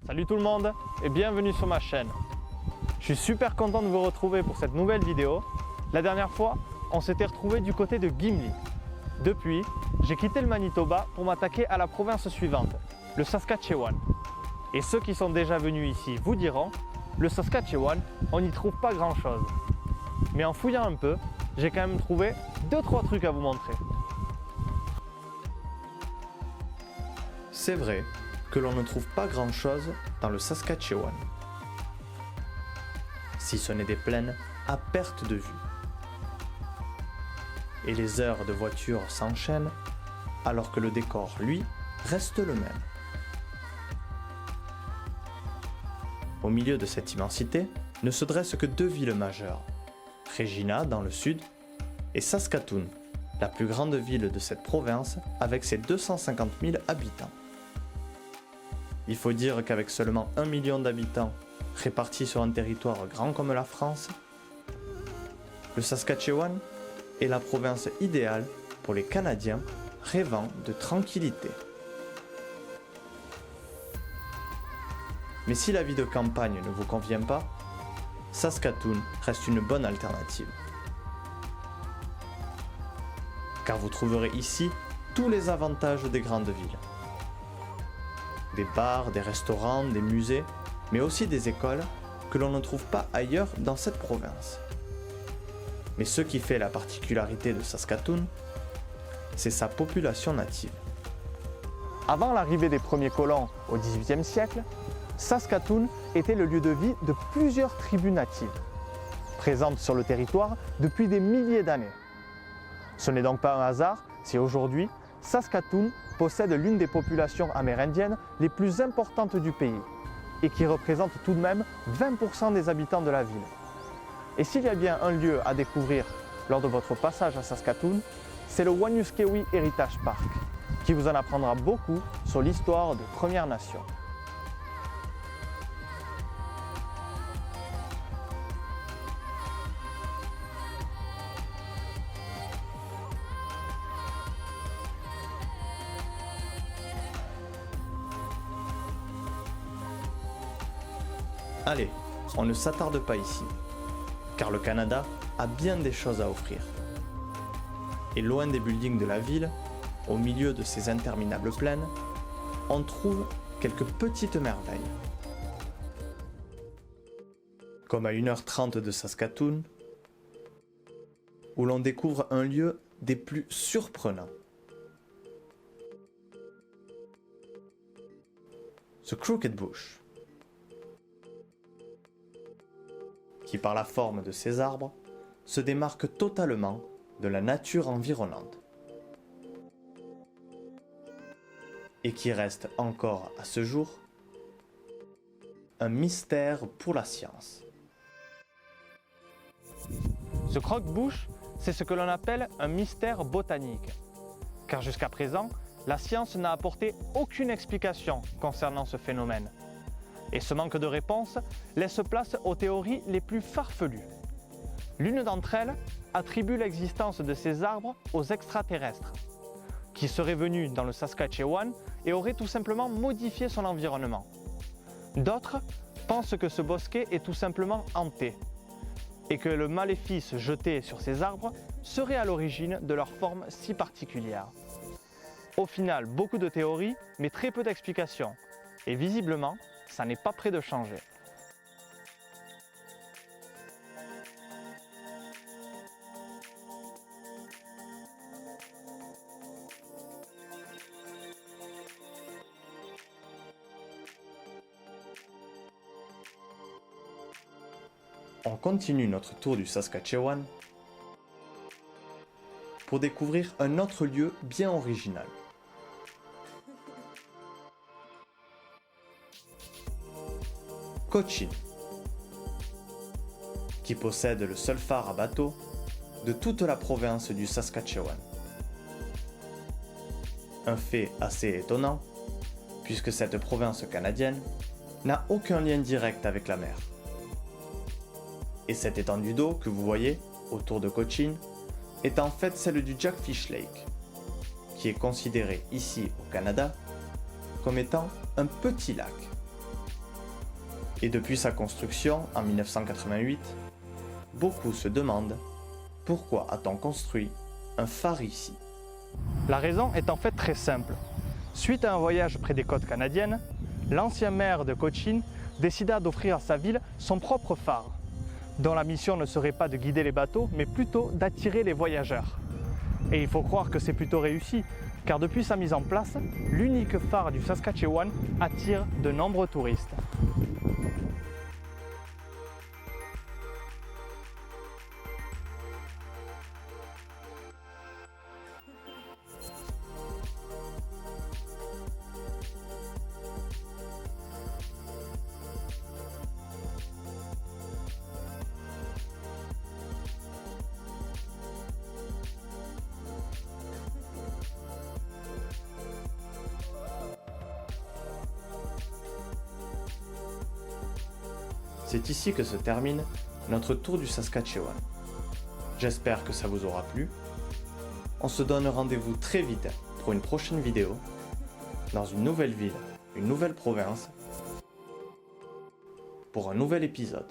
Salut tout le monde et bienvenue sur ma chaîne. Je suis super content de vous retrouver pour cette nouvelle vidéo. La dernière fois, on s'était retrouvé du côté de Gimli. Depuis, j'ai quitté le Manitoba pour m'attaquer à la province suivante, le Saskatchewan. Et ceux qui sont déjà venus ici vous diront, le Saskatchewan, on n'y trouve pas grand chose. Mais en fouillant un peu, j'ai quand même trouvé 2-3 trucs à vous montrer. C'est vrai que l'on ne trouve pas grand-chose dans le Saskatchewan, si ce n'est des plaines à perte de vue. Et les heures de voiture s'enchaînent, alors que le décor, lui, reste le même. Au milieu de cette immensité ne se dressent que deux villes majeures, Regina dans le sud et Saskatoon, la plus grande ville de cette province avec ses 250 000 habitants. Il faut dire qu'avec seulement 1 million d'habitants répartis sur un territoire grand comme la France, le Saskatchewan est la province idéale pour les Canadiens rêvant de tranquillité. Mais si la vie de campagne ne vous convient pas, Saskatoon reste une bonne alternative. Car vous trouverez ici tous les avantages des grandes villes. Des bars, des restaurants, des musées, mais aussi des écoles que l'on ne trouve pas ailleurs dans cette province. Mais ce qui fait la particularité de Saskatoon, c'est sa population native. Avant l'arrivée des premiers colons au XVIIIe siècle, Saskatoon était le lieu de vie de plusieurs tribus natives, présentes sur le territoire depuis des milliers d'années. Ce n'est donc pas un hasard si aujourd'hui, Saskatoon possède l'une des populations amérindiennes les plus importantes du pays et qui représente tout de même 20% des habitants de la ville. Et s'il y a bien un lieu à découvrir lors de votre passage à Saskatoon, c'est le Waniuskewi Heritage Park, qui vous en apprendra beaucoup sur l'histoire de Premières Nations. Allez, on ne s'attarde pas ici, car le Canada a bien des choses à offrir. Et loin des buildings de la ville, au milieu de ces interminables plaines, on trouve quelques petites merveilles. Comme à 1h30 de Saskatoon, où l'on découvre un lieu des plus surprenants. The Crooked Bush, qui par la forme de ses arbres, se démarque totalement de la nature environnante. Et qui reste encore à ce jour un mystère pour la science. Ce croque-bouche, c'est ce que l'on appelle un mystère botanique. Car jusqu'à présent, la science n'a apporté aucune explication concernant ce phénomène. Et ce manque de réponse laisse place aux théories les plus farfelues. L'une d'entre elles attribue l'existence de ces arbres aux extraterrestres, qui seraient venus dans le Saskatchewan et auraient tout simplement modifié son environnement. D'autres pensent que ce bosquet est tout simplement hanté, et que le maléfice jeté sur ces arbres serait à l'origine de leur forme si particulière. Au final, beaucoup de théories, mais très peu d'explications, et visiblement, ça n'est pas près de changer. On continue notre tour du Saskatchewan pour découvrir un autre lieu bien original. Cochin, qui possède le seul phare à bateau de toute la province du Saskatchewan. Un fait assez étonnant, puisque cette province canadienne n'a aucun lien direct avec la mer. Et cette étendue d'eau que vous voyez autour de Cochin est en fait celle du Jackfish Lake, qui est considéré ici au Canada comme étant un petit lac. Et depuis sa construction en 1988, beaucoup se demandent pourquoi a-t-on construit un phare ici? La raison est en fait très simple. Suite à un voyage près des côtes canadiennes, l'ancien maire de Cochin décida d'offrir à sa ville son propre phare, dont la mission ne serait pas de guider les bateaux, mais plutôt d'attirer les voyageurs. Et il faut croire que c'est plutôt réussi, car depuis sa mise en place, l'unique phare du Saskatchewan attire de nombreux touristes. C'est ici que se termine notre tour du Saskatchewan. J'espère que ça vous aura plu. On se donne rendez-vous très vite pour une prochaine vidéo, dans une nouvelle ville, une nouvelle province, pour un nouvel épisode.